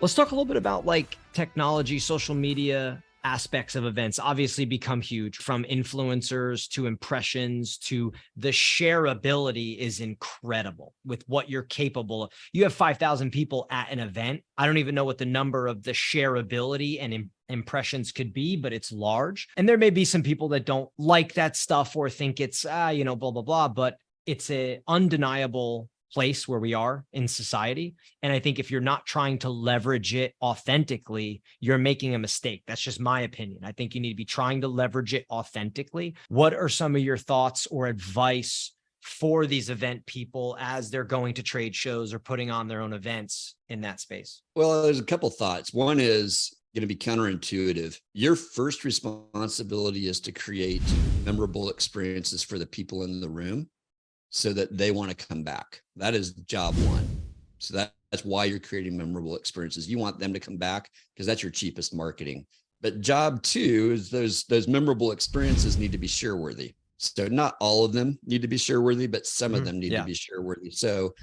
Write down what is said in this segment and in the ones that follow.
Let's talk a little bit about like technology, social media aspects of events obviously become huge, from influencers to impressions to the shareability is incredible with what you're capable of. You have 5,000 people at an event. I don't even know what the number of the shareability and impressions could be, but it's large. And there may be some people that don't like that stuff or think it's, blah, blah, blah, but it's an undeniable place where we are in society. And I think if you're not trying to leverage it authentically, you're making a mistake. That's just my opinion. I think you need to be trying to leverage it authentically. What are some of your thoughts or advice for these event people as they're going to trade shows or putting on their own events in that space? Well, there's a couple thoughts. One is going to be counterintuitive. Your first responsibility is to create memorable experiences for the people in the room, so that they want to come back. That is job one. So that's why you're creating memorable experiences. You want them to come back because that's your cheapest marketing. But job two is those memorable experiences need to be share worthy. So not all of them need to be share worthy, but some of them need to be share worthy. So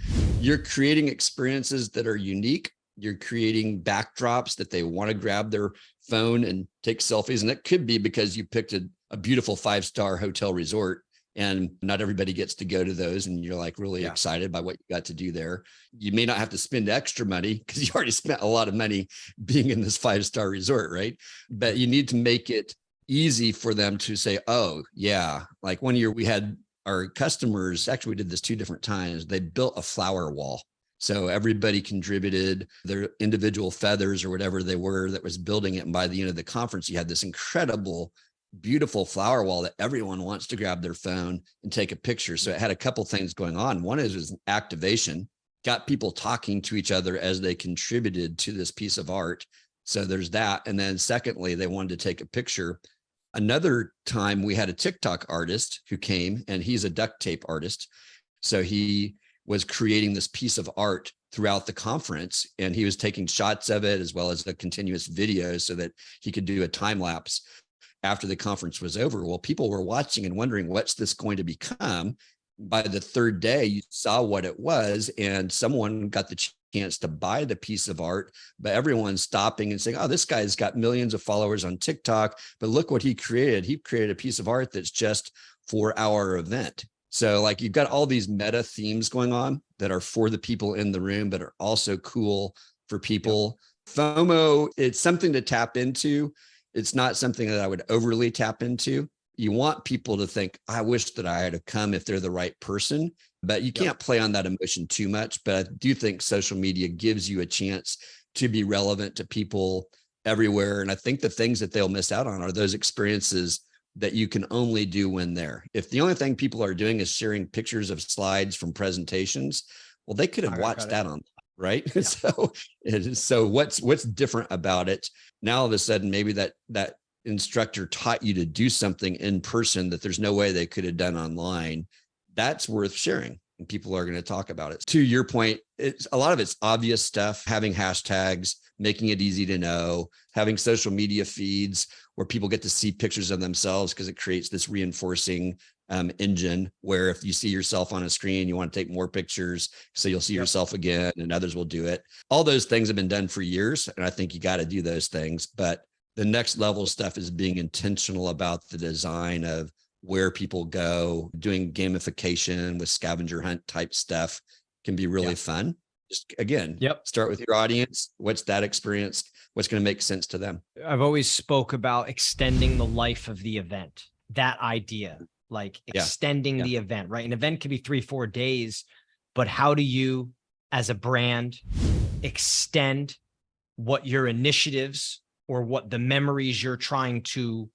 you're creating experiences that are unique. You're creating backdrops that they want to grab their phone and take selfies. And that could be because you picked a beautiful 5-star hotel resort, and not everybody gets to go to those. And you're like really excited by what you got to do there. You may not have to spend extra money because you already spent a lot of money being in this 5-star resort, right? But you need to make it easy for them to say, oh yeah. Like one year we had our customers, actually we did this 2 different times. They built a flower wall. So everybody contributed their individual feathers or whatever they were that was building it. And by the end of the conference, you had this incredible, beautiful flower wall that everyone wants to grab their phone and take a picture. So it had a couple things going on. One is an activation, got people talking to each other as they contributed to this piece of art. So there's that. And then secondly, they wanted to take a picture. Another time we had a TikTok artist who came, and he's a duct tape artist. So he was creating this piece of art throughout the conference, and he was taking shots of it as well as a continuous video so that he could do a time lapse after the conference was over. Well, people were watching and wondering, what's this going to become? By the third day, you saw what it was, and someone got the chance to buy the piece of art, but everyone's stopping and saying, oh, this guy's got millions of followers on TikTok, but look what he created. He created a piece of art that's just for our event. So like you've got all these meta themes going on that are for the people in the room, but are also cool for people. FOMO, it's something to tap into. It's not something that I would overly tap into. You want people to think, I wish that I had come if they're the right person, but you can't play on that emotion too much. But I do think social media gives you a chance to be relevant to people everywhere. And I think the things that they'll miss out on are those experiences that you can only do when there. If the only thing people are doing is sharing pictures of slides from presentations, well, they could have watched that on, right? Yeah. So what's different about it? Now all of a sudden, maybe that instructor taught you to do something in person that there's no way they could have done online. That's worth sharing, and people are going to talk about it. To your point, it's a lot of it's obvious stuff, having hashtags, making it easy to know, having social media feeds where people get to see pictures of themselves, because it creates this reinforcing engine where if you see yourself on a screen, you want to take more pictures. So you'll see yourself again, and others will do it. All those things have been done for years. And I think you got to do those things. But the next level stuff is being intentional about the design of where people go. Doing gamification with scavenger hunt type stuff can be really fun. Just again, start with your audience. What's that experience? What's going to make sense to them? I've always spoke about extending the life of the event, that idea, like extending the event, right? An event could be 3-4 days, but how do you, as a brand, extend what your initiatives or what the memories you're trying to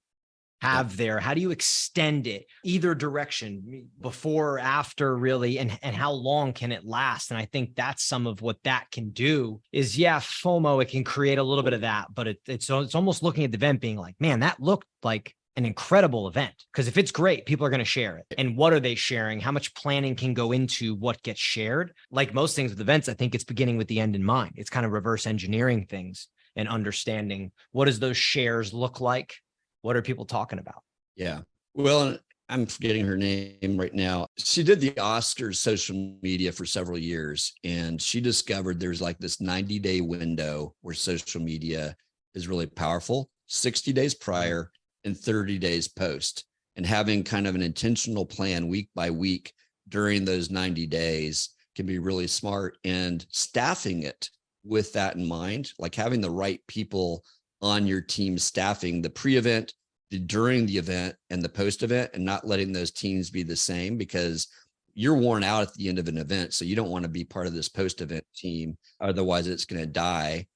have there? How do you extend it either direction, before or after, really? And how long can it last? And I think that's some of what that can do is, FOMO, it can create a little bit of that, but it's almost looking at the event being like, man, that looked like an incredible event. Because if it's great, people are going to share it. And what are they sharing? How much planning can go into what gets shared? Like most things with events, I think it's beginning with the end in mind. It's kind of reverse engineering things and understanding what does those shares look like? What are people talking about? Yeah. Well, I'm forgetting her name right now. She did the Oscars social media for several years, and she discovered there's like this 90-day window where social media is really powerful, 60 days prior and 30 days post, and having kind of an intentional plan week by week during those 90 days can be really smart, and staffing it with that in mind, like having the right people on your team staffing the pre-event, during the event, and the post-event, and not letting those teams be the same, because you're worn out at the end of an event. So you don't want to be part of this post-event team. Otherwise it's going to die.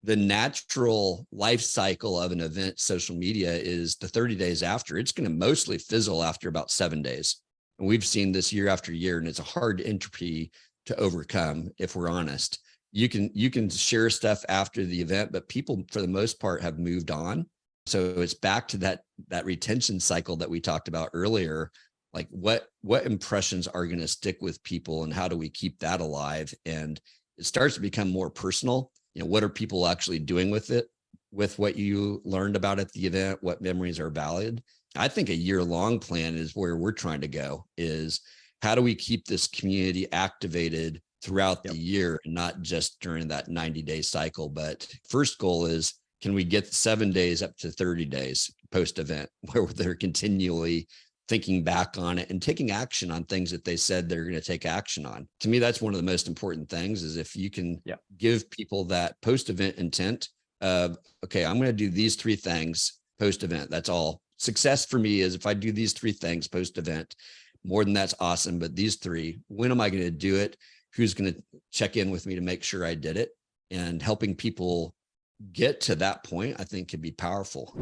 The natural life cycle of an event social media is the 30 days after. It's going to mostly fizzle after about 7 days. And we've seen this year after year, and it's a hard entropy to overcome if we're honest. You can share stuff after the event, but people for the most part have moved on. So it's back to that retention cycle that we talked about earlier. Like what impressions are going to stick with people, and how do we keep that alive? And it starts to become more personal. What are people actually doing with it, with what you learned about at the event? What memories are valid? I think a year-long plan is where we're trying to go, is how do we keep this community activated throughout the year, and not just during that 90-day cycle? But first goal is, can we get 7 days up to 30 days post-event where they're continually thinking back on it and taking action on things that they said they're going to take action on? To me, that's one of the most important things, is if you can give people that post-event intent of, okay, I'm going to do these 3 things post-event. That's all. Success for me is if I do these 3 things post-event. More than that's awesome, but these 3, when am I going to do it? Who's going to check in with me to make sure I did it? And helping people get to that point, I think, can be powerful.